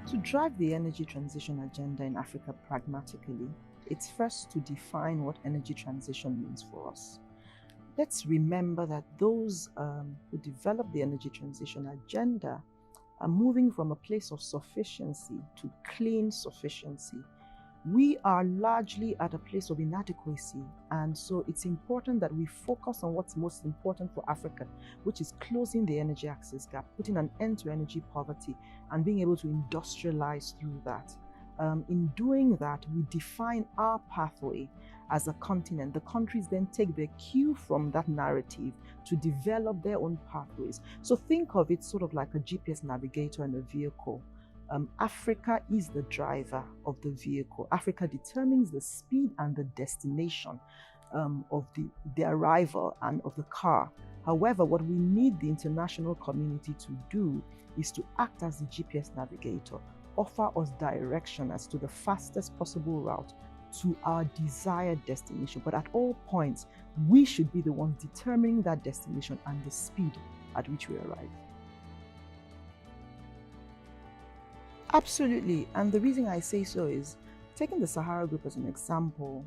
To drive the energy transition agenda in Africa pragmatically, it's first to define what energy transition means for us. Let's remember that those who develop the energy transition agenda are moving from a place of sufficiency to clean sufficiency. We are largely at a place of inadequacy, and so it's important that we focus on what's most important for Africa, which is closing the energy access gap, putting an end to energy poverty, and being able to industrialize through that. In doing that, we define our pathway as a continent. The countries then take their cue from that narrative to develop their own pathways. So think of it sort of like a GPS navigator in a vehicle. Africa is the driver of the vehicle. Africa determines the speed and the destination of the arrival and of the car. However, what we need the international community to do is to act as the GPS navigator, offer us direction as to the fastest possible route to our desired destination. But at all points, we should be the ones determining that destination and the speed at which we arrive. Absolutely, and the reason I say so is, taking the Sahara Group as an example,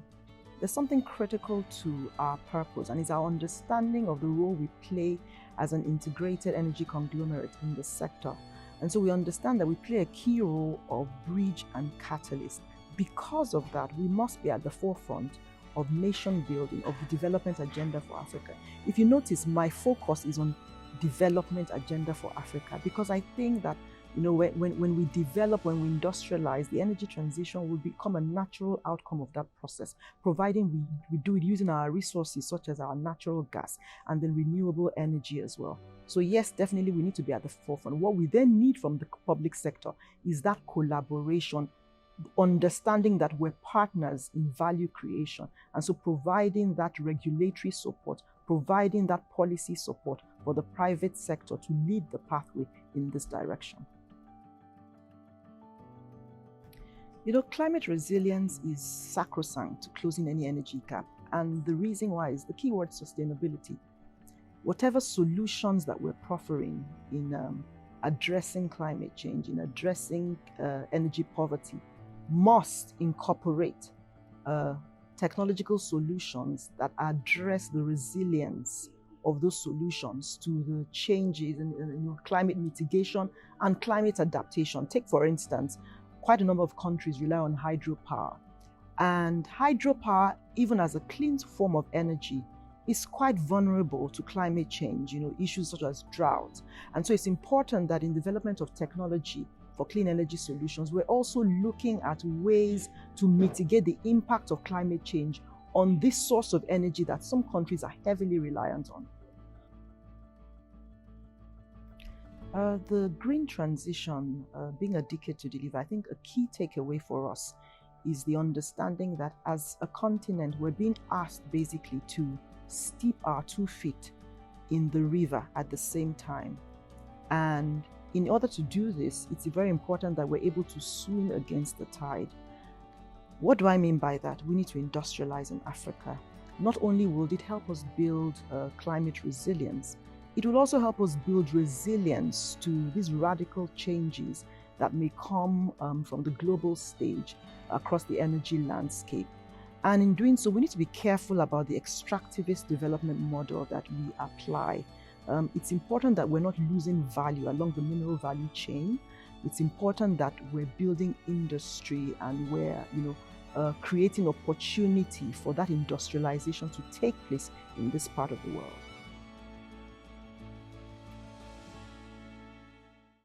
there's something critical to our purpose, and it's our understanding of the role we play as an integrated energy conglomerate in the sector. And so we understand that we play a key role of bridge and catalyst. Because of that, we must be at the forefront of nation building, of the development agenda for Africa. If you notice, my focus is on development agenda for Africa, because I think that when we develop, when we industrialize, the energy transition will become a natural outcome of that process, providing we do it using our resources such as our natural gas and then renewable energy as well. So yes, definitely we need to be at the forefront. What we then need from the public sector is that collaboration, understanding that we're partners in value creation, and so providing that regulatory support, providing that policy support for the private sector to lead the pathway in this direction. Climate resilience is sacrosanct to closing any energy gap. And the reason why is the keyword sustainability. Whatever solutions that we're proffering in addressing climate change, in addressing energy poverty, must incorporate technological solutions that address the resilience of those solutions to the changes in climate mitigation and climate adaptation. Take, for instance, quite a number of countries rely on hydropower. And hydropower, even as a clean form of energy, is quite vulnerable to climate change, issues such as drought. And so it's important that in development of technology for clean energy solutions, we're also looking at ways to mitigate the impact of climate change on this source of energy that some countries are heavily reliant on. The green transition being a decade to deliver, I think a key takeaway for us is the understanding that as a continent, we're being asked basically to steep our 2 feet in the river at the same time. And in order to do this, it's very important that we're able to swim against the tide. What do I mean by that? We need to industrialize in Africa. Not only will it help us build climate resilience, it will also help us build resilience to these radical changes that may come from the global stage across the energy landscape. And in doing so, we need to be careful about the extractivist development model that we apply. It's important that we're not losing value along the mineral value chain. It's important that we're building industry and we're creating opportunity for that industrialization to take place in this part of the world.